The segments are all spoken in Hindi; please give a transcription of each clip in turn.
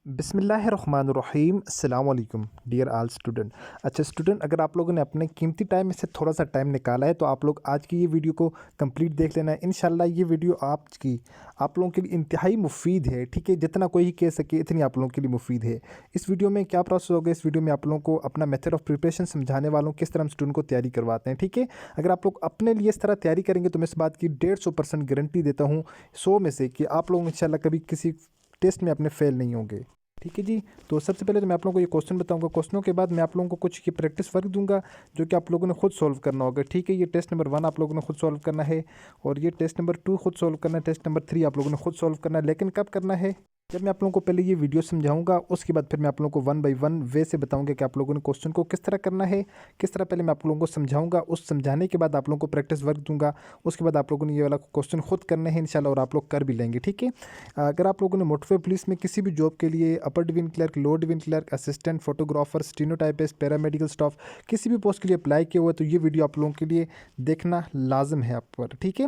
बिस्मिल्लाहिर्रहमानिर्रहीम अस्सलाम वालेकुम डियर ऑल स्टूडेंट। अच्छा स्टूडेंट, अगर आप लोगों ने अपने कीमती टाइम में से थोड़ा सा टाइम निकाला है तो आप लोग आज की ये वीडियो को कंप्लीट देख लेना है। इंशाल्लाह ये वीडियो आप लोगों के लिए इंतहाई मुफीद है। ठीक है, जितना कोई ही कह सके इतनी आप लोगों के लिए मुफीद है। इस वीडियो में क्या प्रोसेस होगा, इस वीडियो में आप लोगों को अपना मेथड ऑफ प्रिपरेशन समझाने वालों किस तरह हम स्टूडेंट को तैयारी करवाते हैं। ठीक है, अगर आप लोग अपने लिए इस तरह तैयारी करेंगे तो मैं इस बात की 150% गारंटी देता हूँ 100 में से कि आप लोग इंशाल्लाह कभी किसी टेस्ट में अपने फेल नहीं होंगे। ठीक है जी। तो सबसे पहले तो मैं आप लोगों को ये क्वेश्चन बताऊंगा, क्वेश्चनों के बाद मैं आप लोगों को कुछ ये प्रैक्टिस वर्क दूंगा जो कि आप लोगों ने खुद सॉल्व करना होगा। ठीक है, ये टेस्ट नंबर 1 आप लोगों ने खुद सॉल्व करना है और ये टेस्ट नंबर 2 खुद सॉल्व करना है, टेस्ट नंबर 3 आप लोगों ने खुद सॉल्व करना है। लेकिन कब करना है? जब मैं आप लोगों को पहले ये वीडियो समझाऊंगा, उसके बाद फिर मैं आप लोगों को 1 बाय 1 वे से बताऊंगा कि आप लोगों ने क्वेश्चन को किस तरह करना है, किस तरह पहले मैं आप लोगों को समझाऊंगा, उस समझाने के बाद आप लोगों को प्रैक्टिस वर्क दूंगा। उसके बाद आप लोगों ने ये वाला क्वेश्चन खुद करने हैं इंशाल्लाह और आप लोग कर भी लेंगे। ठीक है, अगर आप लोगों ने मोटरवे पुलिस में किसी भी जॉब के लिए upper division clerk, lower division clerk, assistant, photographer, stenotypist, paramedical staff किसी भी पोस्ट के लिए अप्लाई किया हुआ है तो ये वीडियो आप लोगों के लिए देखना लाजम है आप पर। ठीक है,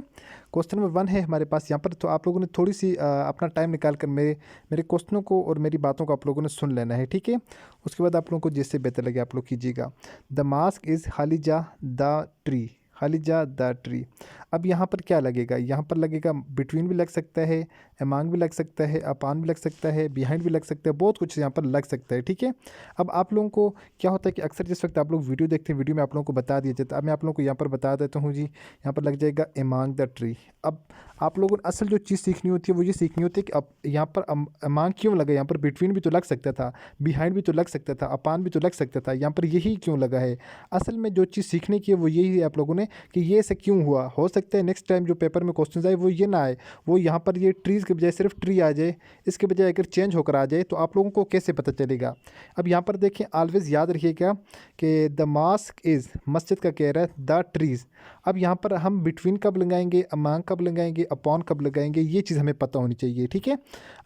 क्वेश्चन नंबर 1 है हमारे पास यहाँ पर। तो आप लोगों ने थोड़ी सी अपना टाइम निकाल कर मेरे मेरे क्वेश्चनों को और मेरी बातों को आप लोगों ने सुन लेना है। ठीक है, उसके बाद आप लोगों को जिससे बेहतर लगे आप लोग कीजिएगा। द मास्क इज़ खालिजा द ट्री, खालिजा द ट्री। अब यहाँ पर क्या लगेगा? यहाँ पर लगेगा बिटवीन भी लग सकता है, एमांग भी लग सकता है, अपान भी लग सकता है, बिहाइंड भी लग सकता है, बहुत कुछ यहाँ पर लग सकता है। ठीक है, अब आप लोगों को क्या होता है कि अक्सर जिस वक्त आप लोग वीडियो देखते हैं, वीडियो में आप लोगों को बता दिया जाता है। अब मैं आप लोगों को यहाँ पर बता देता हूँ जी, यहाँ पर लग जाएगा एमांग द ट्री। अब आप लोगों ने असल जो चीज़ सीखनी होती है वो ये सीखनी होती है कि अब यहाँ पर एमांग क्यों लगा, यहाँ पर बिटवीन भी तो लग सकता था, बिहाइंड भी तो लग सकता था, अपान भी तो लग सकता था, यहाँ पर यही क्यों लगा है। असल में जो चीज़ सीखने की है वो यही है आप लोगों ने कि ये ऐसे क्यों हुआ। हो सकता है नेक्स्ट टाइम जो पेपर में क्वेश्चन आए वो ये ना आए, वो यहाँ पर ये ट्रीज़ के बजाय सिर्फ ट्री आ जाए, इसके बजाय अगर चेंज होकर आ जाए तो आप लोगों को कैसे पता चलेगा। अब यहाँ पर देखें, ऑलवेज याद रखिएगा कि द मास्क इज़, मस्जिद का कह रहा है, द ट्रीज़। अब यहाँ पर हम बिटवीन कब लगाएंगे, अमांग कब लगाएंगे, अपॉन कब लगाएंगे, ये चीज़ हमें पता होनी चाहिए। ठीक है,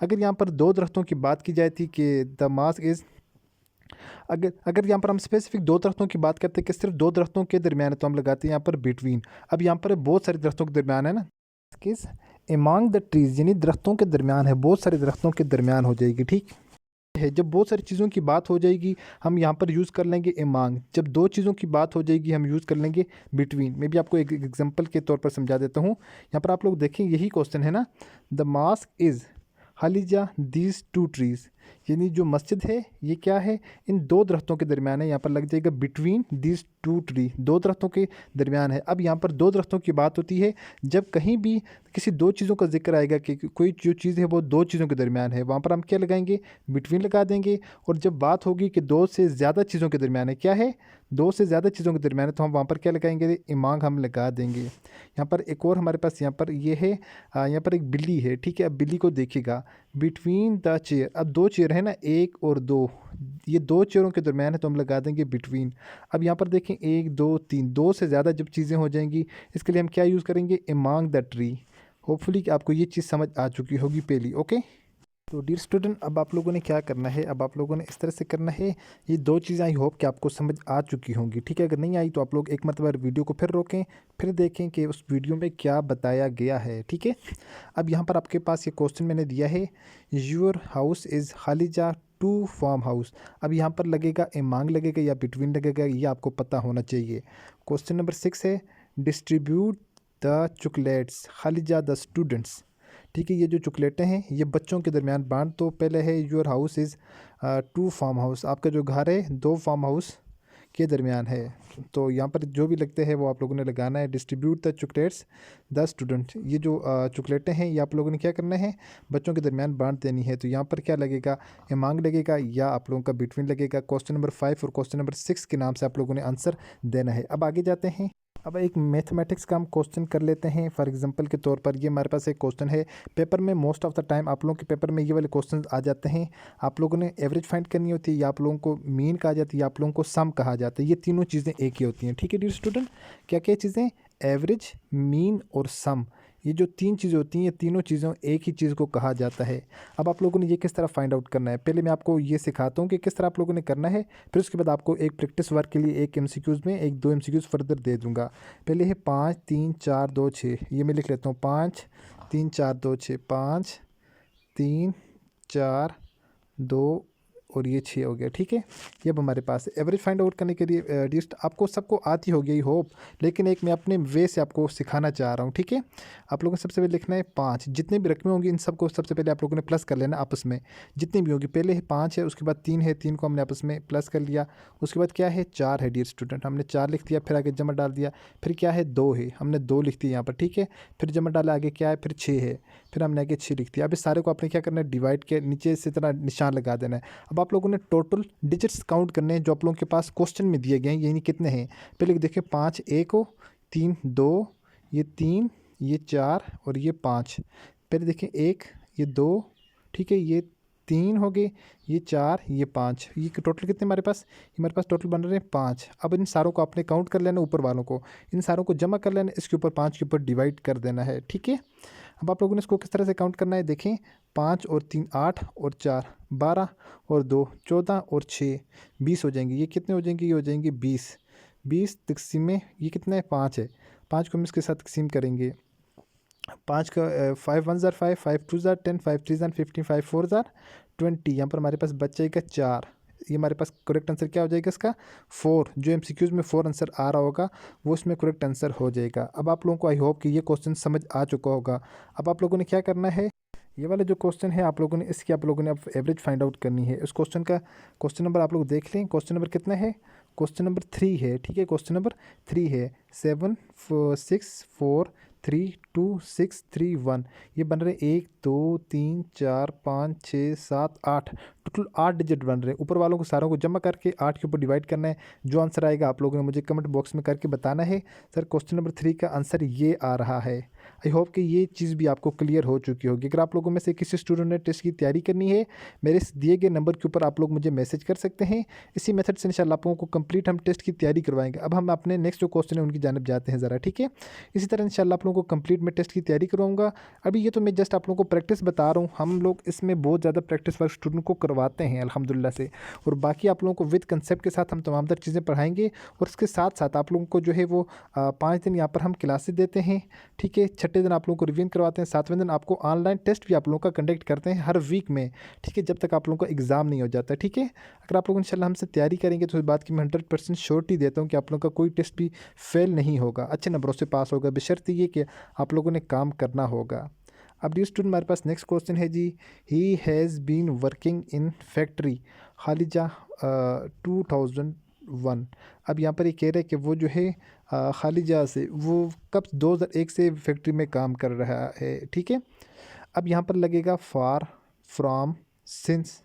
अगर यहाँ पर दो दरख्तों की बात की जाए थी कि द मास्क इज़, अगर अगर यहाँ पर हम स्पेसिफिक दो दरख्तों की बात करते हैं कि सिर्फ दो दरख्तों के दरमियान है तो हम लगाते हैं यहाँ पर बिटवीन। अब यहाँ पर बहुत सारे दरख्तों के दरमियान है ना, किस एमॉन्ग द ट्रीज, यानी दरख्तों के दरमियान है, बहुत सारे दरख्तों के दरमियान हो जाएगी। ठीक है, जब बहुत सारी चीज़ों की बात हो जाएगी हम यहाँ पर यूज़ कर लेंगे एमांग, जब दो चीज़ों की बात हो जाएगी हम यूज़ कर लेंगे बिटवीन। मैं भी आपको एक एग्जांपल के तौर पर समझा देता हूँ। यहाँ पर आप लोग देखें, यही क्वेश्चन है ना, द मास्क इज़ हालिजा दीज टू ट्रीज़, यानी जो मस्जिद है ये क्या है, इन दो दरख्तों के दरमियान है। यहाँ पर लग जाएगा बिटवीन दीज टू ट्री, दो दरख्तों के दरमियान है। अब यहाँ पर दो दरख्तों की बात होती है जब कहीं भी किसी दो चीज़ों का जिक्र आएगा कि कोई जो चीज़ है वो दो चीज़ों के दरमियान है, वहाँ पर हम क्या लगाएंगे, बिटवीन लगा देंगे। और जब बात होगी कि दो से ज़्यादा चीज़ों के दरमियान है, क्या है, दो से ज़्यादा चीज़ों के दरमियान है, तो हम वहाँ पर क्या लगाएंगे, इमांग हम लगा देंगे। यहाँ पर एक और हमारे पास यहाँ पर ये है, यहाँ पर एक बिल्ली है। ठीक है, अब बिल्ली को देखिएगा, बिटवीन द चेयर, अब दो चेयर है ना, एक और दो, ये दो चेयरों के दरमियान है तो हम लगा देंगे बिटवीन। अब यहाँ पर देखें, एक दो तीन, दो से ज़्यादा जब चीज़ें हो जाएंगी इसके लिए हम क्या यूज़ करेंगे, एमॉन्ग द ट्री। होपफुली कि आपको ये चीज़ समझ आ चुकी होगी पहली। ओके, तो डियर स्टूडेंट, अब आप लोगों ने क्या करना है, अब आप लोगों ने इस तरह से करना है, ये दो चीज़ें आई होप कि आपको समझ आ चुकी होंगी। ठीक है, अगर नहीं आई तो आप लोग एक मरतबा वीडियो को फिर रोकें, फिर देखें कि उस वीडियो में क्या बताया गया है। ठीक है, अब यहाँ पर आपके पास ये क्वेश्चन मैंने दिया है, योर हाउस इज़ खालिजा टू फार्म हाउस। अब यहाँ पर लगेगा एमांग लगेगा या बिटवीन लगेगा, ये आपको पता होना चाहिए। क्वेश्चन नंबर 6 है, डिस्ट्रीब्यूट द चॉकलेट्स खालिजा द स्टूडेंट्स। ठीक है, ये जो चॉकलेटें हैं ये बच्चों के दरमियान बांट। तो पहले है your house is to farm house, आपका जो घर है दो फार्म हाउस के दरमियान है। तो यहाँ पर जो भी लगते हैं वो आप लोगों ने लगाना है। Distribute the chocolates the student, ये जो चॉकलेटें हैं ये आप लोगों ने क्या करना है, बच्चों के दरमियान बांट देनी है। तो यहाँ पर क्या लगेगा, एमांग लगेगा या आप लोगों का बिटवीन लगेगा। क्वेश्चन नंबर 5 और क्वेश्चन नंबर 6 के नाम से आप लोगों ने आंसर देना है। अब आगे जाते हैं, अब एक मैथमेटिक्स का हम क्वेश्चन कर लेते हैं। फॉर एग्जांपल के तौर पर ये हमारे पास एक क्वेश्चन है, पेपर में मोस्ट ऑफ द टाइम आप लोगों के पेपर में ये वाले क्वेश्चन आ जाते हैं। आप लोगों ने एवरेज फाइंड करनी होती है, या आप लोगों को मीन कहा जाता है, या आप लोगों को सम कहा जाता है। ये तीनों चीज़ें एक ही होती हैं। ठीक है डियर स्टूडेंट, क्या क्या चीज़ें, एवरेज, मीन और सम, ये जो तीन चीज़ें होती हैं ये तीनों चीज़ों एक ही चीज़ को कहा जाता है। अब आप लोगों ने ये किस तरह फाइंड आउट करना है, पहले मैं आपको ये सिखाता हूँ कि किस तरह आप लोगों ने करना है, फिर उसके बाद आपको एक प्रैक्टिस वर्क के लिए एक एमसीक्यूज़ में एक दो एमसीक्यूज़ फर्दर दे दूँगा। पहले है 5 3 4 2 6, ये मैं लिख लेता हूँ, 5 3 4 2 6, 5 3 4 2 और ये 6 हो गया, ठीक है। ये अब हमारे पास एवरेज फाइंड आउट करने के लिए लिस्ट आपको सबको आती होगी आई होप, लेकिन एक मैं अपने वे से आपको सिखाना चाह रहा हूँ, ठीक है। आप लोगों को सबसे पहले लिखना है 5, जितने भी रकमें होंगी इन सबको सबसे पहले आप लोगों ने प्लस कर लेना आपस में, जितनी भी होगी। पहले 5 है, उसके बाद 3 है, 3 को हमने आपस में प्लस कर लिया। उसके बाद क्या है 4 है डियर स्टूडेंट, हमने 4 लिख दिया, फिर आगे जमा डाल दिया। फिर क्या है 2 है, हमने 2 लिख दिया यहाँ पर, ठीक है। फिर जमा डाला, आगे क्या है फिर 6 है, फिर हमने आगे 6 लिख दिया। अब इस सारे को आपने क्या करना है डिवाइड के नीचे से इतना निशान लगा देना है। अब आप लोगों ने टोटल डिजिट्स काउंट करने हैं जो आप लोगों के पास क्वेश्चन में दिए गए हैं, यानी कितने हैं। पहले देखिए 5 1 हो, 3 2, ये 3, ये 4 और ये 5। पहले देखिए 1, ये 2, ठीक है, ये 3 हो गए, ये 4, ये 5, ये टोटल कितने हमारे पास, हमारे पास टोटल बन रहे हैं 5। अब इन सारों को आपने काउंट कर लेना, ऊपर वालों को, इन सारों को जमा कर लेना, इसके ऊपर 5 के ऊपर डिवाइड कर देना है, ठीक है। अब आप लोगों ने इसको किस तरह से काउंट करना है, देखें 5 और 3 8 और 4 12 और 2 14 और 6 20 हो जाएंगे। ये कितने हो जाएंगे, ये हो जाएंगे 20। 20 तकसीम में ये कितना है 5 है, 5 को हम इसके साथ तकसीम करेंगे। 5 का 5 1 ज़ार 5, 5 2 ज़ार 10, 5 3 ज़ार 15, 5 4 ज़ार 20। यहाँ पर हमारे पास बच जाएगा 4। ये हमारे पास करेक्ट आंसर क्या हो जाएगा इसका 4। जो एमसीक्यूज़ में 4 आंसर आ रहा होगा वो इसमें करेक्ट आंसर हो जाएगा। अब आप लोगों को आई होप कि ये क्वेश्चन समझ आ चुका होगा। अब आप लोगों ने क्या करना है, ये वाला जो क्वेश्चन है आप लोगों ने इसकी आप लोगों ने अब एवरेज फाइंड आउट करनी है। इस क्वेश्चन का क्वेश्चन नंबर आप लोग देख लें, क्वेश्चन नंबर कितना है, क्वेश्चन नंबर 3 है, ठीक है। क्वेश्चन नंबर 3 है 7 6 4 3 2 6 3 1। ये बन रहे 1 2 3 4 5 6 7 8, टोटल 8 डिजिट बन रहे हैं। ऊपर वालों को सारों को जमा करके 8 के ऊपर डिवाइड करना है। जो आंसर आएगा आप लोगों ने मुझे कमेंट बॉक्स में करके बताना है सर क्वेश्चन नंबर 3 का आंसर ये आ रहा है। आई होप कि ये चीज़ भी आपको क्लियर हो चुकी होगी। अगर आप लोगों में से किसी स्टूडेंट ने टेस्ट की तैयारी करनी है, मेरे इस दिए गए नंबर के ऊपर आप लोग मुझे मैसेज कर सकते हैं। इसी मेथड से इंशाल्लाह आप लोगों को कंप्लीट हम टेस्ट की तैयारी करवाएंगे। अब हम अपने नेक्स्ट जो क्वेश्चन है उनकी जानब जाते हैं ज़रा, ठीक है। इसी तरह इंशाल्लाह आप लोगों को कंप्लीट में टेस्ट की तैयारी करवाऊंगा। अभी ये तो मैं जस्ट आप लोगों को प्रैक्टिस बता रहा हूँ, हम लोग इसमें बहुत ज़्यादा प्रैक्टिस वर्क स्टूडेंट को करवाते हैं अल्हम्दुलिल्लाह से। और बाकी आप लोगों को विद कंसेप्ट के साथ हम तमाम तर चीज़ें पढ़ाएंगे। और इसके साथ साथ आप लोगों को जो है वो 5 दिन यहाँ पर हम क्लासेस देते हैं, ठीक है। छठे दिन आप लोगों को रिवीजन करवाते हैं, 7वें दिन आपको ऑनलाइन टेस्ट भी आप लोगों का कंडक्ट करते हैं हर वीक में, ठीक है, जब तक आप लोगों का एग्ज़ाम नहीं हो जाता, ठीक है। अगर आप लोग इंशाल्लाह हमसे तैयारी करेंगे तो इस बात की मैं 100% श्योरिटी देता हूँ कि आप लोगों का कोई टेस्ट भी फेल नहीं होगा, अच्छे नंबरों से पास होगा, बशर्ते ये कि आप लोगों ने काम करना होगा। अब डियर स्टूडेंट हमारे पास नेक्स्ट क्वेश्चन है जी, he has been working in factory खालिजा 2001। अब यहाँ पर ये कह रहे हैं कि वो जो है खालिजा से वो कब 2001 से फैक्ट्री में काम कर रहा है, ठीक है। अब यहाँ पर लगेगा फॉर, फ्रॉम, सिंस,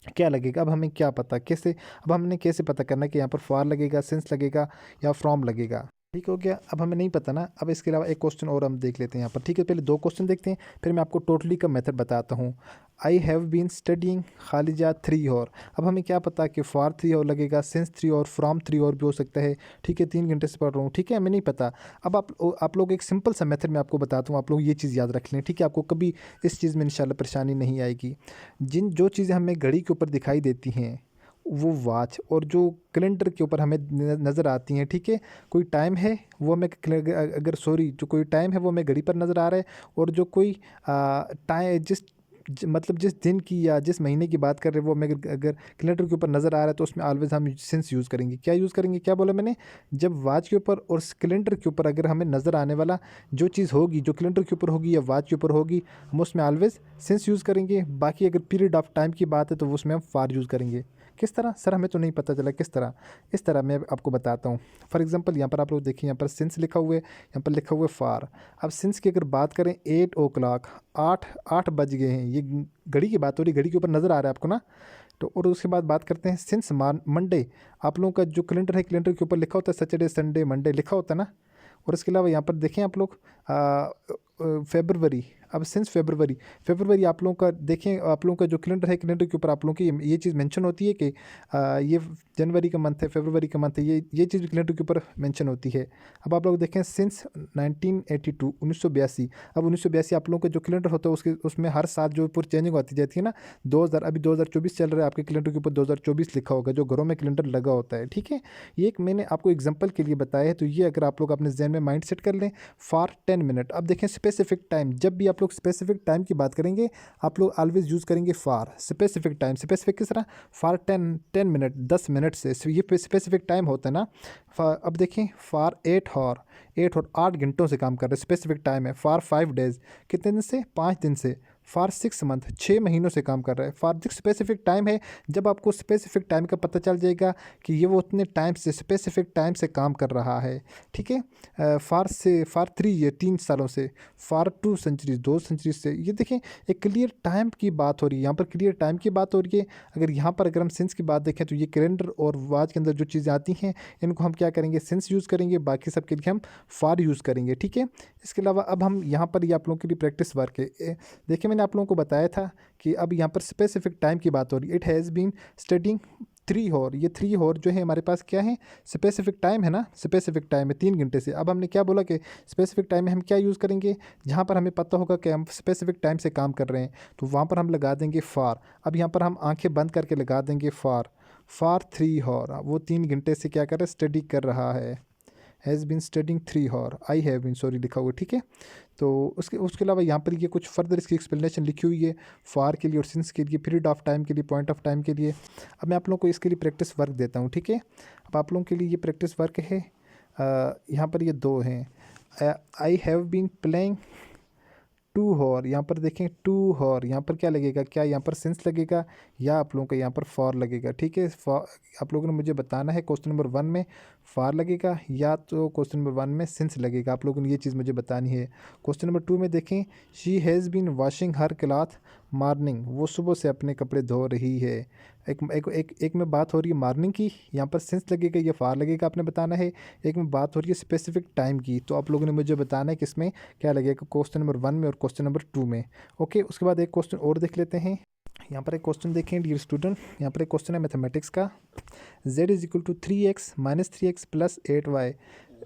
क्या लगेगा, अब हमें क्या पता कैसे, अब हमने कैसे पता करना कि यहाँ पर फॉर लगेगा, सिंस लगेगा या फ्रॉम लगेगा, ठीक हो गया। अब हमें नहीं पता ना, अब इसके अलावा एक क्वेश्चन और हम देख लेते हैं यहाँ पर, ठीक है। पहले 2 क्वेश्चन देखते हैं, फिर मैं आपको टोटली का मेथड बताता हूँ। आई हैव बीन स्टडिंग खालिजा 3 और, अब हमें क्या पता कि फॉर 3 और लगेगा, सिंस 3 और, फ्रॉम 3 और भी हो सकता है, ठीक है। 3 घंटे से पढ़ रहा हूँ, ठीक है, हमें नहीं पता। अब आप लोग एक सिंपल सा मेथड मैं आपको बताता हूँ, आप लोग ये चीज़ याद रख लें, ठीक है। आपको कभी इस चीज़ में इंशाल्लाह परेशानी नहीं आएगी। जो चीज़ें हमें घड़ी के ऊपर दिखाई देती हैं वो वॉच, और जो कैलेंडर के ऊपर हमें नज़र आती हैं, ठीक है, कोई टाइम है वो हमें अगर सॉरी जो कोई टाइम है वो हमें घड़ी पर नज़र आ रहा है, और जो कोई टाइम मतलब जिस दिन की या जिस महीने की बात कर रहे हैं वो हमें अगर कैलेंडर के ऊपर नज़र आ रहा है तो उसमें ऑलवेज़ हम सिंस यूज़ करेंगे। क्या यूज़ करेंगे, क्या बोला मैंने, जब वॉच के ऊपर और कैलेंडर के ऊपर अगर हमें नज़र आने वाला जो चीज़ होगी, जो कैलेंडर के ऊपर होगी या वॉच के ऊपर होगी, हम उसमें ऑलवेज़ सिंस यूज़ करेंगे। बाकी अगर पीरियड ऑफ टाइम की बात है तो उसमें हम फार यूज़ करेंगे। किस तरह सर, हमें तो नहीं पता चला किस तरह, इस तरह मैं आपको बताता हूँ। फॉर एग्जांपल यहाँ पर आप लोग देखिए, यहाँ पर सिंस लिखा हुआ है, यहाँ पर लिखा हुआ है फार। अब सिंस की अगर बात करें 8 o'clock, 8 बज गए हैं, ये घड़ी की बात हो रही, घड़ी के ऊपर नज़र आ रहा है आपको ना। तो और उसके बाद बात करते हैं सिंस मंडे, आप लोगों का जो कैलेंडर है कैलेंडर के ऊपर लिखा होता है सैटरडे संडे मंडे लिखा होता है ना। और इसके अलावा यहाँ पर देखें आप लोग फेब्रुवरी, अब सिंस फेब्रुवरी आप लोगों का देखें, आप लोगों का जो कैलेंडर है कैलेंडर के ऊपर आप लोगों की ये चीज़ मेंशन होती है कि ये जनवरी का मंथ है, फरवरी का मंथ है, ये चीज़ भी कैलेंडर के ऊपर मेंशन होती है। अब आप लोग देखें सिंस 1982 1982, अब 1982 आप लोगों का जो कैलेंडर होता है उसमें हर साल जो ऊपर चेंजिंग होती जाती है ना। 2000 अभी 2024 चल रहा है, आपके कैलेंडर के ऊपर 2024 लिखा होगा जो घरों में कैलेंडर लगा होता है, ठीक है। ये एक मैंने आपको एग्जाम्पल के लिए बताया है, तो ये अगर आप लोग अपने जहन में माइंड सेट कर लें फॉर 10 मिनट। अब देखें स्पेसिफिक टाइम, जब भी आप लोग स्पेसिफिक टाइम की बात करेंगे आप लोग ऑलवेज यूज़ करेंगे फॉर स्पेसिफिक टाइम। स्पेसिफिक किस तरह, फॉर 10 मिनट, 10 मिनट से ये स्पेसिफिक टाइम होता है ना। अब देखें फॉर 8 हॉर, 8 घंटों से काम कर रहे हैं, स्पेसिफिक टाइम है। फॉर 5 डेज़, कितने दिन से, 5 दिन से। फॉर 6 मंथ, 6 महीनों से काम कर रहा है। फॉर दिस स्पेसिफिक टाइम है, जब आपको स्पेसिफिक टाइम का पता चल जाएगा कि ये वो उतने टाइम से, स्पेसिफिक टाइम से काम कर रहा है, ठीक है। फॉर 3 ईयर, 3 सालों से। फॉर 2 सेंचुरीज, 2 सेंचुरीज से। ये देखें एक क्लियर टाइम की बात हो रही है, यहाँ पर क्लियर टाइम की बात हो रही है। अगर यहाँ पर अगर हम सिंस की बात देखें तो ये कैलेंडर और वॉच के अंदर जो चीज़ें आती हैं इनको हम क्या करेंगे, सिंस यूज़ करेंगे, बाकी सब के लिए हम फॉर यूज़ करेंगे, ठीक है। इसके अलावा अब हम यहाँ पर ये आप लोगों के लिए प्रैक्टिस वर्क है। देखिए मैंने आप लोगों को बताया था कि अब यहाँ पर स्पेसिफिक टाइम की बात हो रही है। It has been studying 3 hour, ये 3 हॉर जो है हमारे पास क्या है, स्पेसिफिक टाइम है ना, स्पेसिफिक टाइम है 3 घंटे से। अब हमने क्या बोला कि स्पेसिफिक टाइम में हम क्या यूज़ करेंगे, जहाँ पर हमें पता होगा कि हम स्पेसिफिक टाइम से काम कर रहे हैं तो वहाँ पर हम लगा देंगे फॉर। अब यहाँ पर हम आंखें बंद करके लगा देंगे फॉर 3 हॉर, वो 3 घंटे से क्या कर रहा है, स्टडी कर रहा है। Has been studying 3 hour, I have been, sorry लिखा हुआ, ठीक है। तो उसके अलावा यहाँ पर ये कुछ फर्दर इसकी एक्सप्लेनेशन लिखी हुई है फॉर के लिए और सिंस के लिए, पीरियड ऑफ टाइम के लिए, पॉइंट ऑफ टाइम के लिए। अब मैं आप लोगों को इसके लिए प्रैक्टिस वर्क देता हूँ, ठीक है। अब आप लोगों के लिए ये प्रैक्टिस वर्क है, यहाँ पर ये 2 हैं। I have been playing 2 hour, यहाँ पर देखें 2 हॉर, यहाँ पर क्या लगेगा, क्या यहाँ पर सिंस लगेगा या आप लोगों का यहाँ पर फॉर लगेगा, ठीक है। आप लोगों ने मुझे बताना है क्वेश्चन नंबर 1 में फॉर लगेगा या तो क्वेश्चन नंबर 1 में सिंस लगेगा, आप लोगों ने ये चीज़ मुझे बतानी है। क्वेश्चन नंबर 2 में देखें she has been washing her cloth morning, वो सुबह से अपने कपड़े धो रही है। एक में बात हो रही है मॉर्निंग की, यहाँ पर सिंस लगेगा या फार लगेगा आपने बताना है। एक में बात हो रही है स्पेसिफिक टाइम की, तो आप लोगों ने मुझे बताना है कि इसमें क्या लगेगा, क्वेश्चन नंबर 1 में और क्वेश्चन नंबर 2 में। ओके, उसके बाद एक क्वेश्चन और देख लेते हैं। यहाँ पर एक क्वेश्चन देखें डियर स्टूडेंट, यहाँ पर एक क्वेश्चन है मैथमेटिक्स का। z is equal to 3x minus 3x plus 8y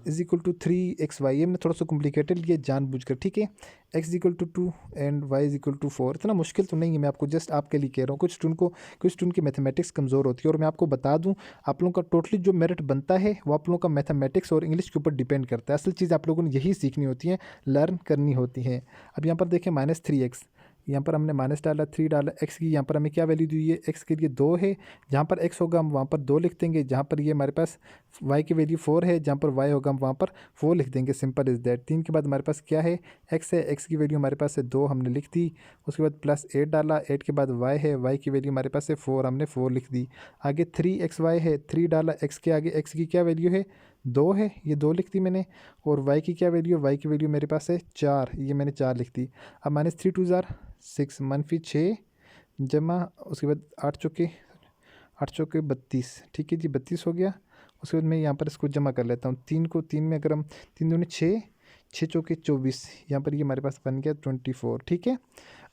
is equal to 3xy। ये मैंने थोड़ा सा कॉम्प्लिकेटेड लिया जानबूझकर, ठीक है। x is equal to 2 and y is equal to 4, इतना मुश्किल तो नहीं है, मैं आपको जस्ट आपके लिए कह रहा हूँ। कुछ स्टूडेंट की मैथमेटिक्स कमज़ोर होती है, और मैं आपको बता दूँ आप लोगों का टोटली जो मेरिट बनता है वो आप लोगों का मैथमेटिक्स और इंग्लिश के ऊपर डिपेंड करता है। असल चीज़ आप लोगों ने यही सीखनी होती है, लर्न करनी होती है। अब यहाँ पर देखें -3x, यहाँ पर हमने माइनस डाला, 3 डाला, x की यहाँ पर हमें क्या वैल्यू दी है, x के लिए 2 है, जहाँ पर x होगा हम वहाँ पर 2 लिख देंगे, जहाँ पर ये हमारे पास y की वैल्यू 4 है, जहाँ पर y होगा हम वहाँ पर 4 लिख देंगे, सिंपल इज़ दैट। 3 के बाद हमारे पास क्या है, x है, x की वैल्यू हमारे पास है 2, हमने लिख दी। उसके बाद प्लस 8 डाला, 8 के बाद y है, y की वैल्यू हमारे पास है 4, हमने 4 लिख दी। आगे 3xy है, 3 डाला, x के आगे x की क्या वैल्यू है, 2 है, ये 2 लिख दी मैंने। और y की क्या वैल्यू है, y की वैल्यू मेरे पास है 4, ये मैंने 4 लिख दी। अब -3 2 ज़ार 6, -6 जमा उसके बाद 8 चौके 32, ठीक है जी, 32 हो गया। उसके बाद मैं यहाँ पर इसको जमा कर लेता हूँ, 3 को 3 में अगर हम 3 दूनी 6, 6 चौके 24, यहाँ पर ये हमारे पास बन गया 24, ठीक है।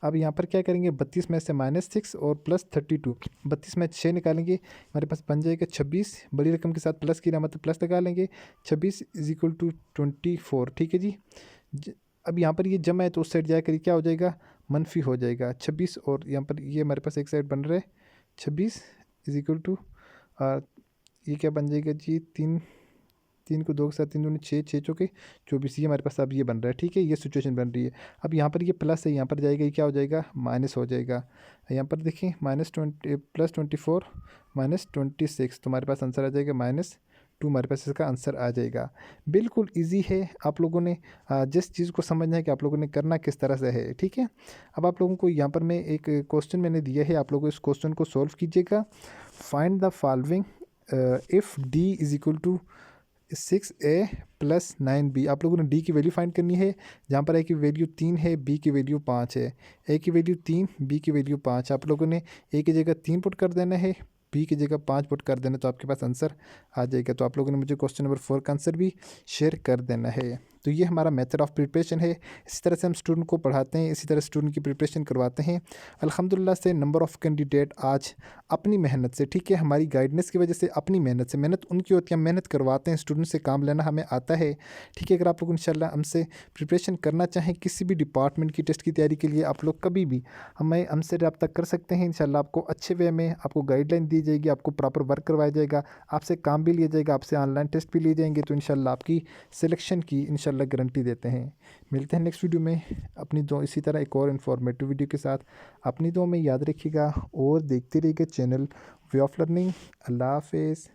अब यहाँ पर क्या करेंगे, 32 में से -6 और प्लस 32, 32 में 6 निकालेंगे, हमारे पास बन जाएगा 26, बड़ी रकम के साथ प्लस की मतलब प्लस लगा लेंगे, 26 इज इक्वल टू 24, ठीक है जी। अब यहाँ पर ये जमा है तो उस साइड जाकर क्या हो जाएगा, मनफी हो जाएगा 26, और यहाँ पर ये हमारे पास एक साइड बन रहा है 26 इज इक्वल टू ये क्या बन जाएगा जी, 3 को 2 के साथ 3 दूनी 6, 6 चौके 24, ये हमारे पास अब ये बन रहा है, ठीक है। ये सिचुएशन बन रही है। अब यहाँ पर ये प्लस है, यहाँ पर जाएगा, ये क्या हो जाएगा, माइनस हो जाएगा। यहाँ पर देखिए -20 प्लस 24 -26, तो हमारे पास आंसर आ जाएगा -2, हमारे पास इसका आंसर आ जाएगा। बिल्कुल इजी है, आप लोगों ने जिस चीज़ को समझना है कि आप लोगों ने करना किस तरह से है, ठीक है। अब आप लोगों को यहाँ पर मैं एक क्वेश्चन मैंने दिया है, आप लोग इस क्वेश्चन को सॉल्व कीजिएगा। Find the following if d is equal to 6a plus 9b। आप लोगों ने d की वैल्यू फाइंड करनी है, जहाँ पर a की वैल्यू 3 है, b की वैल्यू 5 है। a की वैल्यू 3, b की वैल्यू 5, आप लोगों ने a की जगह 3 पुट कर देना है, बी की जगह 5 पुट कर देना, तो आपके पास आंसर आ जाएगा। तो आप लोगों ने मुझे क्वेश्चन नंबर 4 का आंसर भी शेयर कर देना है। तो ये हमारा मेथड ऑफ प्रिपरेशन है, इसी तरह से हम स्टूडेंट को पढ़ाते हैं, इसी तरह स्टूडेंट की प्रिपरेशन करवाते हैं। अल्हम्दुलिल्लाह से नंबर ऑफ़ कैंडिडेट आज अपनी मेहनत से, ठीक है, हमारी गाइडेंस की वजह से, अपनी मेहनत से, मेहनत उनकी होती है, हम मेहनत करवाते हैं, स्टूडेंट से काम लेना हमें आता है, ठीक है। अगर आप लोग इंशाल्लाह हमसे प्रिपरेशन करना चाहें किसी भी डिपार्टमेंट की टेस्ट की तैयारी के लिए, आप लोग कभी भी हमसे रब्ता कर सकते हैं। इंशाल्लाह आपको अच्छे वे में आपको गाइडलाइन दी जाएगी, आपको प्रॉपर वर्क करवाया जाएगा, आपसे काम भी लिया जाएगा, आपसे ऑनलाइन टेस्ट भी लिए जाएंगे। तो इंशाल्लाह आपकी सिलेक्शन की इंशाल्लाह इंशाल्लाह गारंटी देते हैं। मिलते हैं नेक्स्ट वीडियो में अपनी दो इसी तरह एक और इन्फॉर्मेटिव वीडियो के साथ। अपनी दुआ में याद रखिएगा और देखते रहिएगा चैनल वे ऑफ लर्निंग। अल्लाह हाफिज़।